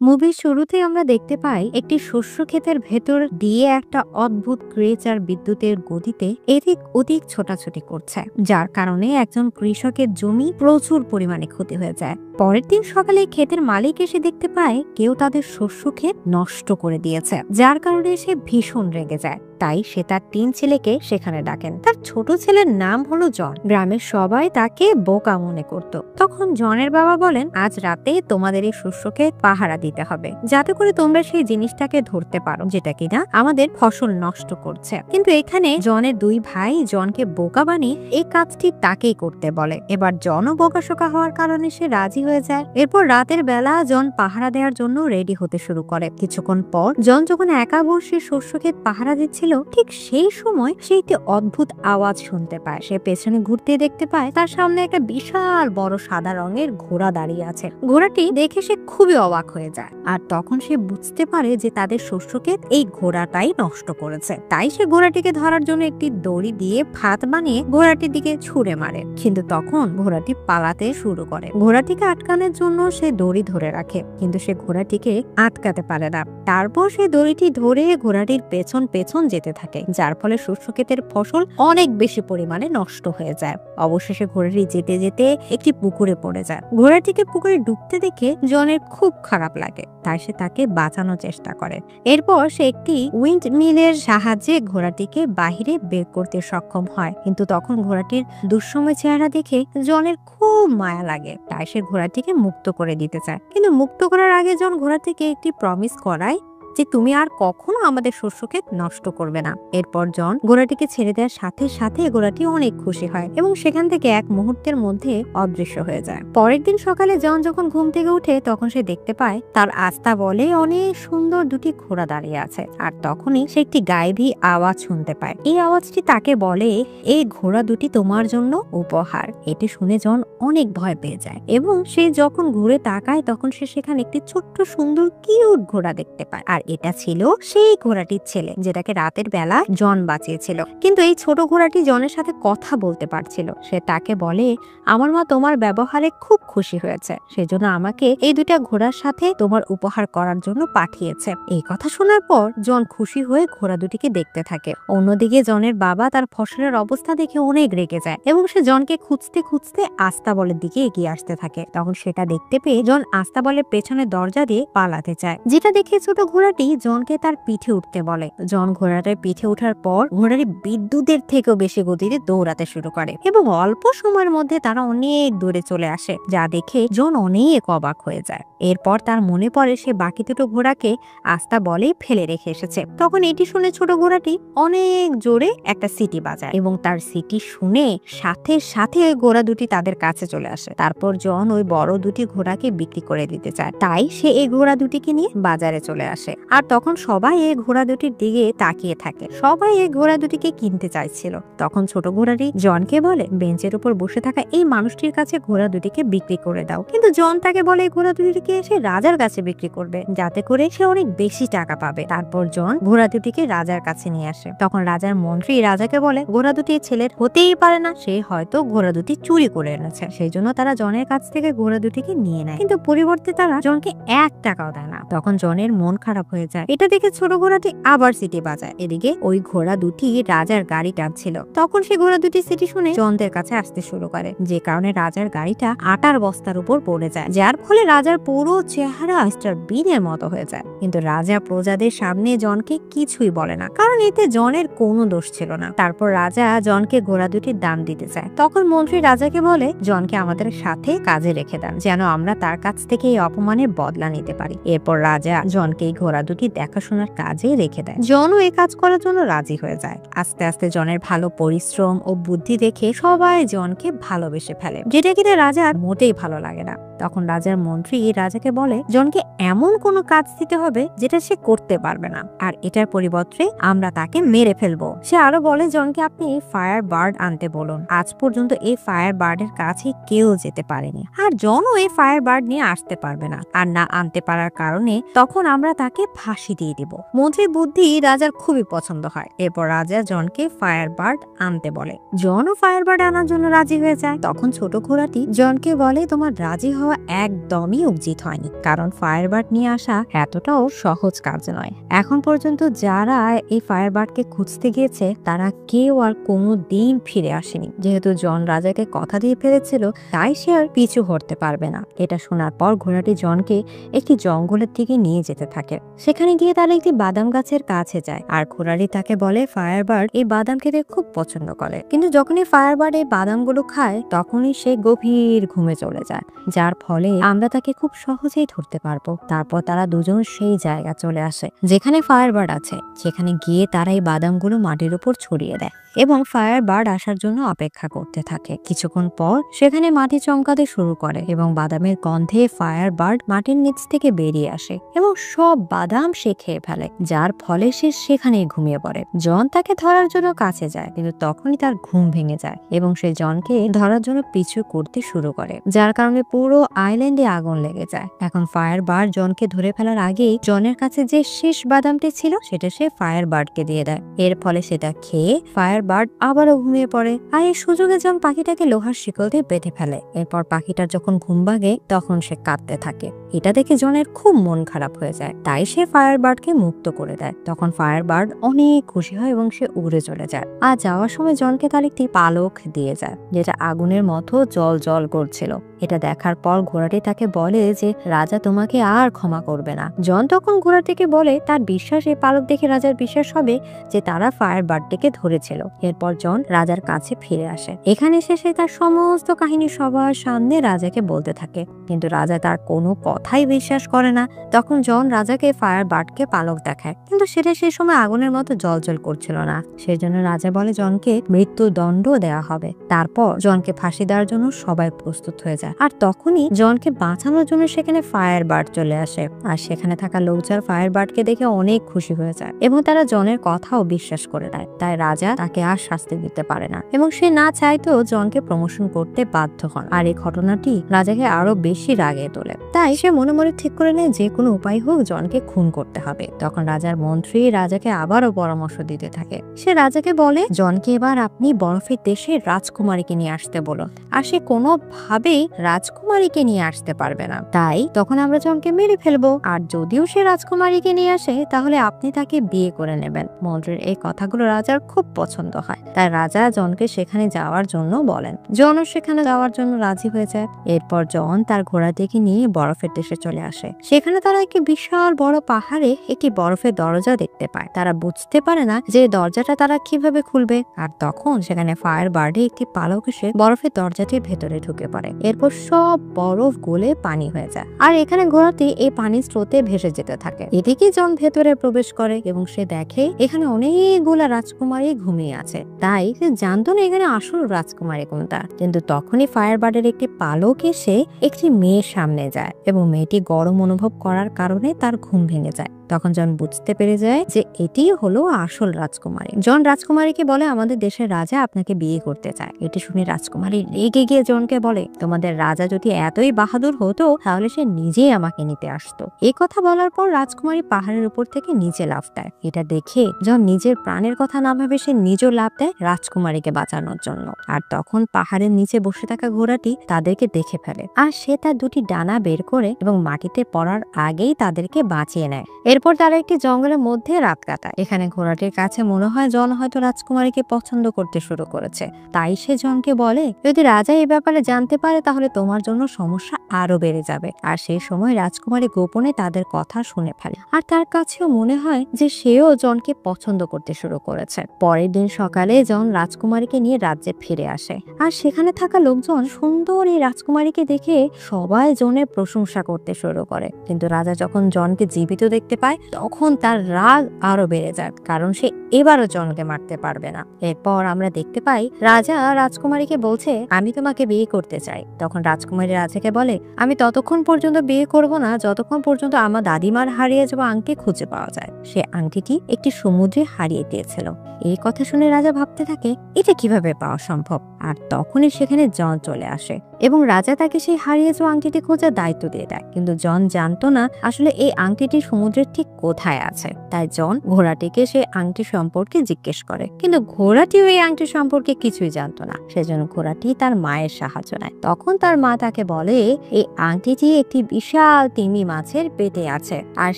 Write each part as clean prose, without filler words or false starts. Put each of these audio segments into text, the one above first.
মুভির শুরুতেই আমরা দেখতে পাই একটি শস্য ক্ষেতের ভেতর দিয়ে একটা অদ্ভুত ক্রিয়েচার বিদ্যুতের গতিতে এদিক ওদিক ছোটাছুটি করছে, যার কারণে একজন কৃষকের জমি প্রচুর পরিমাণে ক্ষতি হয়ে যায়। পরের দিন সকালে ক্ষেতের মালিক এসে দেখতে পায় কেউ তাদের শস্য ক্ষেত নষ্ট করে দিয়েছে, যার কারণে সে ভীষণ রেগে যায়। তাই সে তার ৩ ছেলেকে সেখানে ডাকেন। তার ছোট ছেলের নাম হলো জন। গ্রামের সবাই তাকে বোকা মনে করত। তখন জনের বাবা বলেন, আজ রাতে তোমাদের এই শস্যকে পাহারা দিতে হবে, যাতে করে তোমরা সেই জিনিসটাকে ধরতে পারো যেটা কিনা আমাদের ফসল নষ্ট করছে। কিন্তু এখানে জনের ২ ভাই জনকে বোকা বানিয়ে এই কাজটি তাকেই করতে বলে। এবার জনও বোকাশোকা হওয়ার কারণে সে রাজি হয়ে যায়। এরপর রাতের বেলা জন পাহারা দেওয়ার জন্য রেডি হতে শুরু করে। কিছুক্ষণ পর জন যখন একা বসে শস্য ক্ষেত পাহারা দিচ্ছিল, ঠিক সেই সময় সে একটি অদ্ভুত আওয়াজ শুনতে পায়। সে পেছনে ঘুরতে দেখতে পায় তার সামনে একটা বিশাল বড় সাদা রঙের ঘোড়া দাঁড়িয়ে আছে। ঘোড়াটি দেখে সে খুবই অবাক হয়ে যায়, আর তখন সে বুঝতে পারে যে তাদের শস্য ক্ষেত এই ঘোড়াটাই নষ্ট করেছে। তাই সে ঘোড়াটিকে ধরার জন্য একটি দড়ি দিয়ে ফাঁদ বানিয়ে ঘোড়াটির দিকে ছুঁড়ে মারে। কিন্তু তখন ঘোড়াটি পালাতে শুরু করে। ঘোড়াটিকে আটকানোর জন্য সে দড়ি ধরে রাখে, কিন্তু সে ঘোড়াটিকে আটকাতে পারে না। তারপর সে দড়িটি ধরে ঘোড়াটির পেছন পেছন যেতে থাকে, যার ফলে শস্য ক্ষেতের ফসল অনেক বেশি পরিমাণে নষ্ট হয়ে যায়। অবশেষে ঘোড়াটি যেতে যেতে একটি পুকুরে পড়ে যায়। ঘোড়াটিকে পুকুরে ডুবতে দেখে জনের খুব খারাপ লাগে, তাই সে তাকে বাঁচানোর চেষ্টা করে। এরপর সে একটি উইন্ড মিলের সাহায্যে ঘোড়াটিকে বাহিরে বের করতে সক্ষম হয়। কিন্তু তখন ঘোড়াটির দুঃসময় চেহারা দেখে জনের খুব মায়া লাগে, তাই সে ঘোড়াটিকে মুক্ত করে দিতে চায়। কিন্তু মুক্ত করার আগে জন ঘোড়াটিকে একটি প্রমিস করায় যে তুমি আর কখনো আমাদের শস্য ক্ষেত নষ্ট করবে না। এরপর জন ঘোড়াটিকে ছেড়ে দেওয়ার সাথে সাথে ঘোড়াটি অনেক খুশি হয় এবং সেখান থেকে এক মুহূর্তের মধ্যে অদৃশ্য হয়ে যায়। পরের দিন সকালে জন যখন ঘুম থেকে উঠে তখন সে দেখতে পায় তার আস্তা বলে অনেক সুন্দর ২টি ঘোড়া দাঁড়িয়ে আছে। আর তখনই সে একটি গায়েবী আওয়াজ শুনতে পায়। এই আওয়াজটি তাকে বলে, এই ঘোড়া ২টি তোমার জন্য উপহার। এটি শুনে জন অনেক ভয় পেয়ে যায় এবং সে যখন ঘুরে তাকায় তখন সে সেখানে একটি ছোট্ট সুন্দর কিউট ঘোড়া দেখতে পায়। আর এটা ছিল সেই ঘোড়াটির ছেলে, যেটাকে রাতের বেলা জন বাঁচিয়েছিল। কিন্তু এই ছোট ঘোড়াটি জনের সাথে কথা বলতে পারছিল। সে তাকে বলে, আমার মা তোমার ব্যবহারে খুব খুশি হয়েছে, সেজন্য আমাকে এই ২টা ঘোড়ার সাথে তোমার উপহার করার জন্য পাঠিয়েছে। এই কথা শোনার পর জন খুশি হয়ে ঘোড়া ২টিকে দেখতে থাকে। অন্যদিকে জনের বাবা তার ফসলের অবস্থা দেখে অনেক রেগে যায় এবং সে জনকে খুঁজতে খুঁজতে আস্তাবলের দিকে এগিয়ে আসতে থাকে। তখন সেটা দেখতে পেয়ে জন আস্তাবলের পেছনে দরজা দিয়ে পালাতে চায়, যেটা দেখে ছোট ঘোড়াটি জনকে তার পিঠে উঠতে বলে। জন ঘোড়াটার পিঠে ওঠার পর ঘোড়াটি বিদ্যুতের থেকেও বেশি গতিতে দৌড়াতে শুরু করে এবং অল্প সময়ের মধ্যে তারা অনেক দূরে চলে আসে, যা দেখে জন অনেক অবাক হয়ে যায়। এরপর তার মনে পড়ে সে বাকি ২টো ঘোড়াকে আস্তা বলেই ফেলে রেখে এসেছে। তখন এটি শুনে ছোট ঘোড়াটি অনেক জোরে একটা সিটি বাজায় এবং তার সিটি শুনে সাথে সাথে ওই ঘোড়া ২টি তাদের কাছে চলে আসে। তারপর জন ওই বড় ২টি ঘোড়াকে বিক্রি করে দিতে চায়, তাই সে এই ঘোড়া ২টিকে নিয়ে বাজারে চলে আসে। আর তখন সবাই এই ঘোড়া ২টির দিকে তাকিয়ে থাকে। সবাই এই ঘোড়া ২টিকে কিনতে চাইছিল। তখন ছোট ঘোড়াটি জনকে বলে, বেঞ্চের উপর বসে থাকা এই মানুষটির কাছে ঘোড়া ২টিকে বিক্রি করে দাও। কিন্তু জন তাকে বলে এই ঘোড়া ২টিকে সে রাজার কাছে বিক্রি করবে, যাতে করে সে অনেক বেশি টাকা পাবে। তারপর জন ঘোড়া ২টিকে রাজার কাছে নিয়ে আসে। তখন রাজার মন্ত্রী রাজাকে বলে, ঘোড়া ২টি ছেলের হতেই পারে না, সে হয়তো ঘোড়া ২টি চুরি করে এনেছে। সেই জন্য তারা জনের কাছ থেকে ঘোড়া ২টিকে নিয়ে নেয়, কিন্তু পরিবর্তে তারা জনকে ১ টাকাও দেয় না। তখন জনের মন খারাপ হয়ে যায়। এটা দেখে ছোট ঘোড়াটি আবার সিটি বাজায়। এদিকে ওই ঘোড়া ২টি রাজার গাড়ি টানছিল। তখন সে ঘোড়া ২টি সিটি শুনে জনদের কাছে আসতে শুরু করে, যে কারণে রাজার গাড়িটা আটার বস্তার উপর পড়ে যায়, যার ফলে রাজার পুরো চেহারা মিস্টার বিনের মতো হয়ে যায়। কিন্তু রাজা প্রজাদের সামনে জনকে কিছুই বলে না, কারণ এতে জনের কোনো দোষ ছিল না। তারপর রাজা জনকে ঘোড়া ২টির দাম দিতে চায়। তখন মন্ত্রী রাজাকে বলে, জনকে আমাদের সাথে কাজে রেখে দেন, যেন আমরা তার কাছ থেকে এই অপমানের বদলা নিতে পারি। এরপর রাজা জনকে এই ঘোড়া ২টি দেখাশোনার কাজে রেখে দেয়। জনও এই কাজ করার জন্য রাজি হয়ে যায়। আস্তে আস্তে জনের ভালো পরিশ্রম ও বুদ্ধি দেখে সবাই জনকে ভালোবেসে ফেলে, যেটা কিনা রাজার মোটেই ভালো লাগে না। তখন রাজার মন্ত্রী রাজাকে বলে, জনকে এমন কোনো কাজ দিতে হবে যেটা সে করতে পারবে না, আর এটার পরিবর্তে আমরা তাকে মেরে ফেলবো। সে আরো বলে, জনকে আপনি ফায়ার বার্ড আনতে বলুন। আজ পর্যন্ত এই ফায়ার বার্ডের কাছে কেউ যেতে পারেনি, আর জনও এই ফায়ার বার্ড নিয়ে আসতে পারবে না। আর না আনতে পারার কারণে তখন আমরা তাকে ফাঁসি দিয়ে দিব। মন্ত্রীর বুদ্ধি রাজার খুবই পছন্দ হয়। এরপর রাজা জনকে ফায়ার বার্ড আনতে বলে। জনও ফায়ার বার্ড আনার জন্য রাজি হয়ে যায়। তখন ছোট ঘোড়াটি জনকে বলে, তোমার রাজি হওয়ার একদমই উচিত হয়নি, কারণ ফায়ারবার্ড নিয়ে আসা এতটাও সহজ কাজ নয়। এখন পর্যন্ত যারা এই ফায়ারবার্ডকে খুঁজতে গিয়েছে তারা কেউ আর কোনো দিন ফিরে আসেনি। যেহেতু জন রাজাকে কথা দিয়ে ফেলেছিল, তাই সে আর পিছু হটতে পারবে না। এটা শোনার পর ঘোড়াটি জনকে একটি জঙ্গলের দিকে নিয়ে যেতে থাকে। সেখানে গিয়ে তারা একটি বাদাম গাছের কাছে যায়, আর ঘোড়াটি তাকে বলে ফায়ারবার্ড এই বাদাম খেতে খুব পছন্দ করে। কিন্তু যখনই ফায়ারবার্ড এই বাদামগুলো খায় তখনই সে গভীর ঘুমে চলে যায়, যার ফলে আমরা তাকে খুব সহজেই ধরতে পারবো। তারপর তারা দুজন সেই জায়গা চলে আসে যেখানে ফায়ারবার্ড আছে। সেখানে গিয়ে তারা এই বাদামগুলো মাটির উপর ছড়িয়ে দেয় এবং ফায়ারবার্ড আসার জন্য অপেক্ষা করতে থাকে। কিছুক্ষণ পর সেখানে মাটি চমকাতে শুরু করে এবং বাদামের গন্ধে ফায়ারবার্ড মাটির নিচ থেকে বেরিয়ে আসে এবং সব বাদাম সে খেয়ে ফেলে, যার ফলে সে সেখানেই ঘুমিয়ে পড়ে। জন তাকে ধরার জন্য কাছে যায়, কিন্তু তখনই তার ঘুম ভেঙে যায় এবং সে জনকে ধরার জন্য পিছু করতে শুরু করে, যার কারণে পুরো আইল্যান্ডে আগুন লেগে যায়। এখন ফায়ারবার্ড জনকে ধরে ফেলার আগেই জনের কাছে যে শেষ বাদামটি ছিল সেটা সে ফায়ারবার্ডকে দিয়ে দেয়। এর ফলে সেটা খেয়ে ফায়ারবার্ড আবারও ঘুমিয়ে পড়ে, আর এই সুযোগে জন পাখিটাকে লোহার শিকল দিয়ে বেঁধে ফেলে। এরপর পাখিটার যখন ঘুম ভাঙে তখন সে কাঁদতে থাকে। এটা দেখে জনের খুব মন খারাপ হয়ে যায়, তাই সে ফায়ারবার্ডকে মুক্ত করে দেয়। তখন ফায়ারবার্ড অনেক খুশি হয় এবং সে উড়ে চলে যায়। আর যাওয়ার সময় জনকে তার একটি পালক দিয়ে যায়, যেটা আগুনের মতো জল জল করছিল। এটা দেখার পর ঘোড়াটি তাকে বলে যে রাজা তোমাকে আর ক্ষমা করবে না। জন তখন ঘোড়াটিকে বলে তার বিশ্বাস এই পালক দেখে রাজার বিশ্বাস হবে যে তারা ফায়ারবার্ডটিকে ধরেছিল। এরপর জন রাজার কাছে ফিরে আসে। এখানে সে তার সমস্ত কাহিনী সবার সামনে রাজাকে বলতে থাকে, কিন্তু রাজা তার কোনো কথাই বিশ্বাস করে না। তখন জন রাজাকে ফায়ারবার্ডকে পালক দেখায়, কিন্তু সেটা সেই সময় আগুনের মতো জলজল করছিল না। সেই জন্য রাজা বলে জনকে মৃত্যুদণ্ড দেওয়া হবে। তারপর জনকে ফাঁসি দেওয়ার জন্য সবাই প্রস্তুত হয়ে যায়। আর তখনই জনকে বাঁচানোর জন্য সেখানে ফায়ারবার্ড চলে আসে, আর সেখানে থাকা লোকজন ফায়ারবার্ডকে দেখে অনেক খুশি হয়ে যায় এবং তারা জনের কথাও বিশ্বাস করে নেয়। তাই রাজা তাকে আর শাস্তি দিতে পারে না এবং সে না চাইতেও জনকে প্রমোশন করতে বাধ্য হন। আর এই ঘটনাটি রাজাকে আরো বেশি রাগে তোলে। তাই সে মনে মনে ঠিক করে নেয় যে কোনো উপায় হোক জনকে খুন করতে হবে। তখন রাজার মন্ত্রী রাজাকে আবারও পরামর্শ দিতে থাকে। সে রাজাকে বলে জনকে এবার আপনি বরফের দেশে রাজকুমারীকে নিয়ে আসতে বলুন, আর সে কোনোভাবেই রাজকুমারীকে নিয়ে আসতে পারবে না। তাই তখন আমরা জনকে মেরে ফেলবো, আর যদিও সে রাজকুমারীকে নিয়ে আসে তাহলে আপনি তাকে বিয়ে করে নেবেন। মন্ত্রীর এই কথাগুলো রাজার খুব পছন্দ হয়, তাই রাজা জনকে সেখানে যাওয়ার জন্য বলেন। জনও সেখানে যাওয়ার জন্য রাজি হয়ে যায়। এরপর জন তার ঘোড়াটিকে নিয়ে বরফের দেশে চলে আসে। সেখানে তারা একটি বিশাল বড় পাহাড়ে একটি বরফের দরজা দেখতে পায়। তারা বুঝতে পারে না যে দরজাটা তারা কিভাবে খুলবে, আর তখন সেখানে ফায়ারবার্ডে একটি পালক এসে বরফের দরজাটির ভেতরে ঢুকে পড়ে। এরপর সব বরফ গলে পানি হয়ে যায়, আর এখানে ঘোড়াটি এই পানির স্রোতে ভেসে যেতে থাকে। এদিকে জন ভেতরে প্রবেশ করে এবং সে দেখে এখানে অনেকগুলা রাজকুমারী ঘুমিয়ে আছে। তাই সে জানতো না এখানে আসল রাজকুমারী কোনটা। কিন্তু তখনই ফায়ারবার্ডের একটি পালক এসে একটি মেয়ের সামনে যায় এবং মেয়েটি গরম অনুভব করার কারণে তার ঘুম ভেঙে যায়। তখন জন বুঝতে পেরে যায় যে এটি হলো আসল রাজকুমারী। জন রাজকুমারীকে বলে আমাদের দেশের রাজা আপনাকে বিয়ে করতে চায়। এটি শুনে রাজকুমারী রেগে গিয়ে জনকে বলে তোমাদের রাজা যদি এতই বাহাদুর হতো তাহলে সে নিজেই আমাকে নিতে আসতো। এই কথা বলার পর রাজকুমারী পাহাড়ের উপর থেকে নিচে লাফ দেয়। এটা দেখে জন নিজের প্রাণের কথা না ভেবে সে নিজেও লাফ দেয় রাজকুমারীকে বাঁচানোর জন্য। আর তখন পাহাড়ের নিচে বসে থাকা ঘোড়াটি তাদেরকে দেখে ফেলে, আর সে তার দুটি ডানা বের করে এবং মাটিতে পড়ার আগেই তাদেরকে বাঁচিয়ে নেয়। এরপর তারা একটি জঙ্গলের মধ্যে রাত কাটায়। এখানে ঘোড়াটির কাছে মনে হয় জন হয়তো রাজকুমারীকে পছন্দ করতে শুরু করেছে। তাই সে জনকে বলে যদি রাজা এই ব্যাপারে জানতে পারে তাহলে তোমার জন্য সমস্যা আরো বেড়ে যাবে। আর সেই সময় রাজকুমারী গোপনে তাদের কথা শুনে ফেলে, আর তার কাছেও মনে হয় যে সেও জনকে পছন্দ করতে শুরু করেছে। পরের দিন সকালে জন রাজকুমারীকে নিয়ে রাজ্যে ফিরে আসে, আর সেখানে থাকা লোকজন সুন্দর এই রাজকুমারীকে দেখে সবাই জনের প্রশংসা করতে শুরু করে। কিন্তু রাজা যখন জনকে জীবিত দেখতে পায় তখন তার রাগ আরো বেড়ে যায়, কারণ সে এবারও জনকে মারতে পারবে না। এরপর আমরা দেখতে পাই রাজা রাজকুমারীকে বলছে আমি তোমাকে বিয়ে করতে চাই। তখন রাজকুমারী রাজাকে বলে আমি ততক্ষণ পর্যন্ত বিয়ে করব না যতক্ষণ পর্যন্ত আমার দাদিমার হারিয়ে যাওয়া আংটি খুঁজে পাওয়া যায়। সে আংটিটি একটি সমুদ্রে হারিয়ে দিয়েছিল। এই কথা শুনে রাজা ভাবতে থাকে এটা কিভাবে পাওয়া সম্ভব। আর তখনই সেখানে জন চলে আসে এবং রাজা তাকে সেই হারিয়ে যাওয়া আংটিটি খোঁজার দায়িত্ব দিয়ে দেয়। কিন্তু জন জানতো না আসলে এই আংটিটি সমুদ্রের ঠিক ঠিক কোথায় আছে। তাই জন ঘোড়াটিকে সেই আংটি সম্পর্কে জিজ্ঞেস করে, কিন্তু ঘোড়াটি ওই আংটি সম্পর্কে কিছুই জানতো না। সেজন্য ঘোড়াটি তার মায়ের সাহায্য নেয়। তখন তার মা তাকে বলে এই আংটিটি একটি বিশাল তিমি মাছের পেটে আছে, আর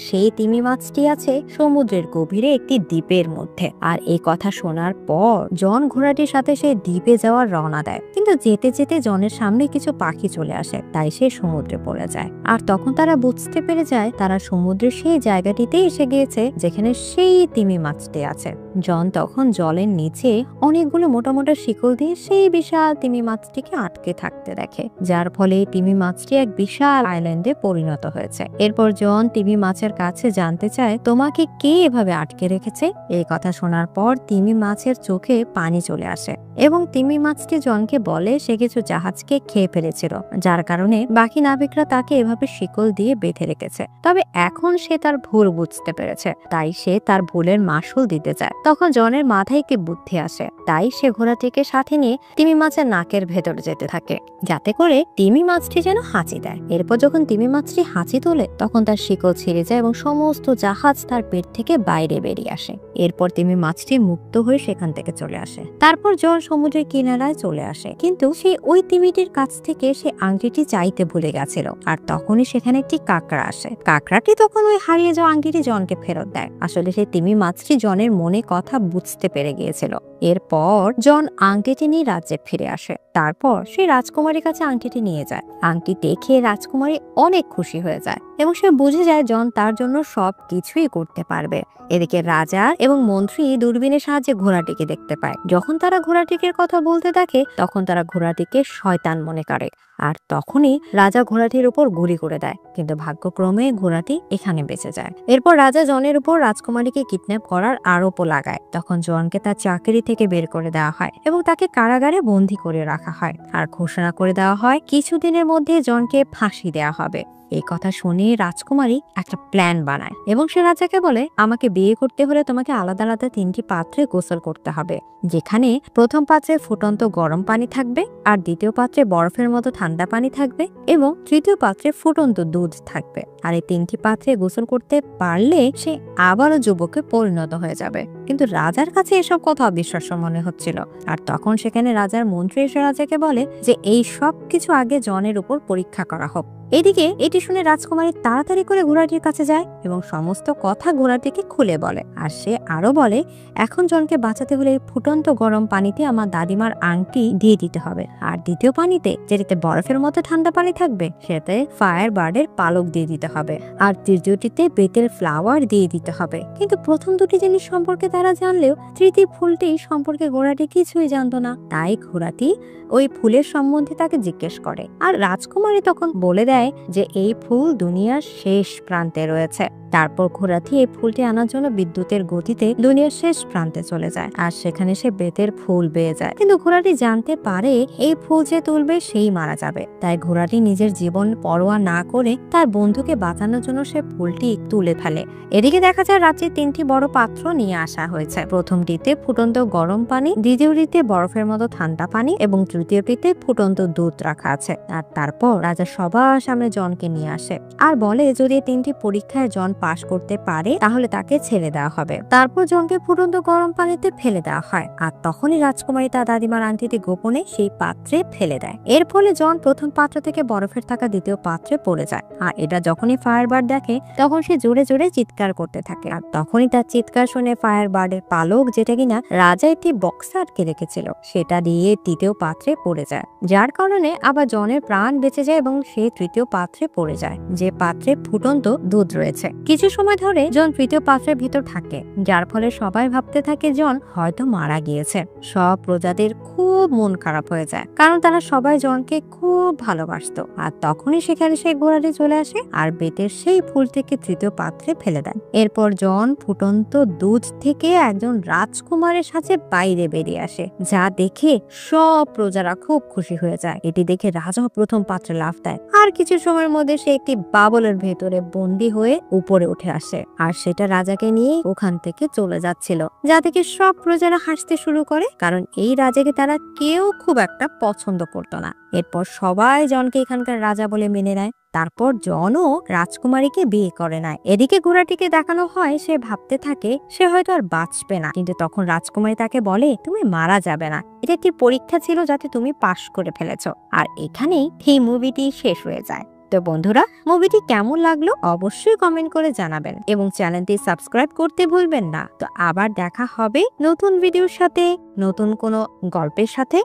সেই তিমি মাছটি আছে সমুদ্রের গভীরে একটি দ্বীপের মধ্যে। আর এই কথা শোনার পর জন ঘোড়াটির সাথে সেই দ্বীপে যাওয়ার রওনা দেয়, কিন্তু যেতে যেতে জনের সামনে কিছু পাখি চলে আসে, তাই সে সমুদ্রে পড়ে যায়। আর তখন তারা বুঝতে পেরে যায় তারা সমুদ্রের সেই জায়গাটিতে এসে গিয়েছে যেখানে সেই তিমি মাছটি আছে। জন তখন জলের নিচে অনেকগুলো মোটা মোটা শিকল দিয়ে সেই বিশাল তিমি মাছটিকে আটকে থাকতে দেখে, যার ফলে তিমি মাছটি এক বিশাল আইল্যান্ডে পরিণত হয়েছে। এরপর জন তিমি মাছের কাছে জানতে চায় তোমাকে কে এভাবে আটকে রেখেছে। এই কথা শোনার পর তিমি মাছের চোখে পানি চলে আসে এবং তিমি মাছটি জনকে বলে সে কিছু জাহাজকে খেয়ে ফেলেছিল, যার কারণে বাকি নাবিকরা তাকে এভাবে শিকল দিয়ে বেঁধে রেখেছে। তবে এখন সে তার ভুল বুঝতে পেরেছে, তাই সে তার ভুলের মাসুল দিতে চায়। তখন জনের মাথায় একটি বুদ্ধি আসে, তাই সে ঘোড়াটিকে সাথে নিয়ে তিমি মাছের নাকের ভেতরে যেতে থাকে, যাতে করে তিমি মাছটি যেন হাঁচি দেয়। এরপর যখন তিমি মাছটি হাঁচি তোলে তখন তার শিকল ছিঁড়ে যায় এবং সমস্ত জাহাজ তার পেট থেকে বাইরে বেরিয়ে আসে। এরপর তিমি মাছটি মুক্ত হয়ে সেখান থেকে চলে আসে। তারপর জন সমুদ্রের কিনারায় চলে আসে, কিন্তু সে ওই তিমিটির কাছ থেকে সে আংটিটি চাইতে ভুলে গেছিল। আর তখনই সেখানে একটি কাঁকড়া আসে। কাঁকড়াটি তখন ওই হারিয়ে যাওয়া আংটিটি জনকে ফেরত দেয়। আসলে সেই তিমি মাছটি জনের মনে কথা বুঝতে পেরে গিয়েছিল। এরপর জন আংটিটি নিয়ে রাজ্যে ফিরে আসে। তারপর সে রাজকুমারীর কাছে আংটিটি নিয়ে যায়। আংটি দেখে রাজকুমারী অনেক খুশি হয়ে যায় এবং সে বুঝে যায় জন তার জন্য সব কিছুই করতে পারবে। এদিকে রাজা এবং মন্ত্রী দূরবীনের সাহায্যে ঘোড়াটিকে দেখতে পায়। যখন তারা ঘোড়াটির কথা বলতে থাকে তখন তারা ঘোড়াটিকে শয়তান মনে করে, আর তখনই রাজা ঘোড়াটির উপর গুলি করে দেয়, কিন্তু ভাগ্যক্রমে ঘোড়াটি এখানে বেঁচে যায়। এরপর রাজা জনের উপর রাজকুমারীকে কিডন্যাপ করার আরোপও লাগায়। তখন জনকে তার চাকরি থেকে বের করে দেওয়া হয় এবং তাকে কারাগারে বন্দী করে রাখা হয়, আর ঘোষণা করে দেওয়া হয় কিছুদিনের মধ্যে জনকে ফাঁসি দেওয়া হবে। এই কথা শুনে রাজকুমারী একটা প্ল্যান বানায় এবং সে রাজাকে বলে আমাকে বিয়ে করতে হলে তোমাকে আলাদা আলাদা 3টি পাত্রে গোসল করতে হবে, যেখানে প্রথম পাত্রে ফুটন্ত গরম পানি থাকবে, আর দ্বিতীয় পাত্রে বরফের মতো ঠান্ডা পানি থাকবে, এবং তৃতীয় পাত্রে ফুটন্ত দুধ থাকবে। আর এই 3টি পাত্রে গোসল করতে পারলে সে আবারও যুবকে পরিণত হয়ে যাবে। কিন্তু রাজার কাছে এসব কথা অবিশ্বাস্য মনে হচ্ছিল। আর তখন সেখানে রাজার মন্ত্রী এসে রাজাকে বলে যে এই সব কিছু আগে জনের উপর পরীক্ষা করা হোক। এদিকে এটি শুনে রাজকুমারী তাড়াতাড়ি করে ঘোড়াটির কাছে যায় এবং সমস্ত কথা ঘোড়াটিকে খুলে বলে। আর সে আরো বলে এখন জনকে বাঁচাতে হলে ফুটন্ত গরম পানিতে আমার দাদিমার আংটি দিয়ে দিতে হবে, আর দ্বিতীয় পানিতে যেটিতে বরফের মতো ঠান্ডা পানি থাকবে সেটাতে ফায়ার বার্ডের পালক দিয়ে দিতে হবে, আর তৃতীয়টিতে বেতের ফ্লাওয়ার দিয়ে দিতে হবে। কিন্তু প্রথম দুটি জিনিস সম্পর্কে তারা জানলেও তৃতীয় ফুলটি সম্পর্কে ঘোড়াটি কিছুই জানতো না। তাই ঘোড়াটি ওই ফুলের সম্বন্ধে তাকে জিজ্ঞেস করে, আর রাজকুমারী তখন বলে দেয় যে এই ফুল দুনিয়ার শেষ প্রান্তে রয়েছে। তারপর ঘোড়াটি এই ফুলটি আনার জন্য বিদ্যুতের গতিতে দুনিয়ার শেষ প্রান্তে চলে যায়, আর সেখানে সে বেতের ফুল পেয়ে যায়। কিন্তু ঘোড়াটি জানতে পারে এই ফুল যে তুলবে সেই মারা যাবে। তাই ঘোড়াটি নিজের জীবন পরোয়া না করে তার বন্ধুকে বাঁচানোর জন্য সে ফুলটি তুলে ফেলে। এদিকে দেখা যায় রাত্রে 3টি বড় পাত্র নিয়ে আসা হয়েছে। প্রথমটিতে ফুটন্ত গরম পানি, দ্বিতীয়টিতে বরফের মতো ঠান্ডা পানি এবং তৃতীয়টিতে ফুটন্ত দুধ রাখা আছে। আর তারপর রাজা সবার সামনে জনকে নিয়ে আসে আর বলে যদি 3টি পরীক্ষায় জন পাশ করতে পারে তাহলে তাকে ছেড়ে দেওয়া হবে। তারপর জনকে ফুটন্ত গরম পানিতে ফেলে দেওয়া হয়, আর তখনই রাজকুমারী তার দাদিমার আংটিটি গোপনে সেই পাত্রে ফেলে দেয়। এর ফলে জন প্রথম পাত্র থেকে বরফের থাকা দ্বিতীয় পাত্রে পড়ে যায়। আর এটা যখনই ফায়ারবার্ড দেখে তখন সে জোরে জোরে চিৎকার করতে থাকে, আর তখনই তার চিৎকার শুনে ফায়ারবার্ডের পালক, যেটা কিনা রাজা একটি বক্সে আটকে রেখেছিল, সেটা দিয়ে তৃতীয় পাত্রে পড়ে যায়, যার কারণে আবার জনের প্রাণ বেঁচে যায় এবং সে তৃতীয় পাত্রে পড়ে যায়, যে পাত্রে ফুটন্ত দুধ রয়েছে। কিছু সময় ধরে জন তৃতীয় পাত্রের ভিতর থাকে, যার ফলে সবাই ভাবতে থাকে জন হয়তো মারা গিয়েছে। সব প্রজাদের খুব মন খারাপ হয়ে যায়, কারণ তারা সবাই জনকে খুব ভালোবাসতো। আর তখনই সেখানে সেই ঘোড়াটি চলে আসে আর বেতের সেই ফুল থেকে তৃতীয় পাত্রে ফেলে দেয়। এরপর জন ফুটন্ত দুধ থেকে একজন রাজকুমারের সাথে বাইরে বেরিয়ে আসে, যা দেখে সব প্রজারা খুব খুশি হয়ে যায়। এটি দেখে রাজা প্রথম পাত্রে লাফ দেয়, আর কিছু সময়ের মধ্যে সে একটি বাবলের ভেতরে বন্দী হয়ে উপরে উঠে আসে, আর সেটা রাজাকে নিয়ে ওখান থেকে চলে যাচ্ছিল, যা দেখে সব প্রজারা হাসতে শুরু করে, কারণ এই রাজাকে তারা কেউ খুব একটা পছন্দ করতো না। এরপর সবাই জনকে এখানকার রাজা বলে মেনে নেয়। তারপর জনও রাজকুমারীকে বিয়ে করে নেয়। এদিকে ঘোড়াটিকে দেখানো হয় সে ভাবতে থাকে সে হয়তো আর বাঁচবে না, কিন্তু তখন রাজকুমারী তাকে বলে তুমি মারা যাবে না, এটা একটি পরীক্ষা ছিল যাতে তুমি পাশ করে ফেলেছো। আর এখানেই এই মুভিটি শেষ হয়ে যায়। তো বন্ধুরা, মুভিটি কেমন লাগলো অবশ্যই কমেন্ট করে জানাবেন এবং চ্যানেলটি সাবস্ক্রাইব করতে ভুলবেন না। তো আবার দেখা হবে নতুন ভিডিওর সাথে, নতুন কোনো গল্পের সাথে।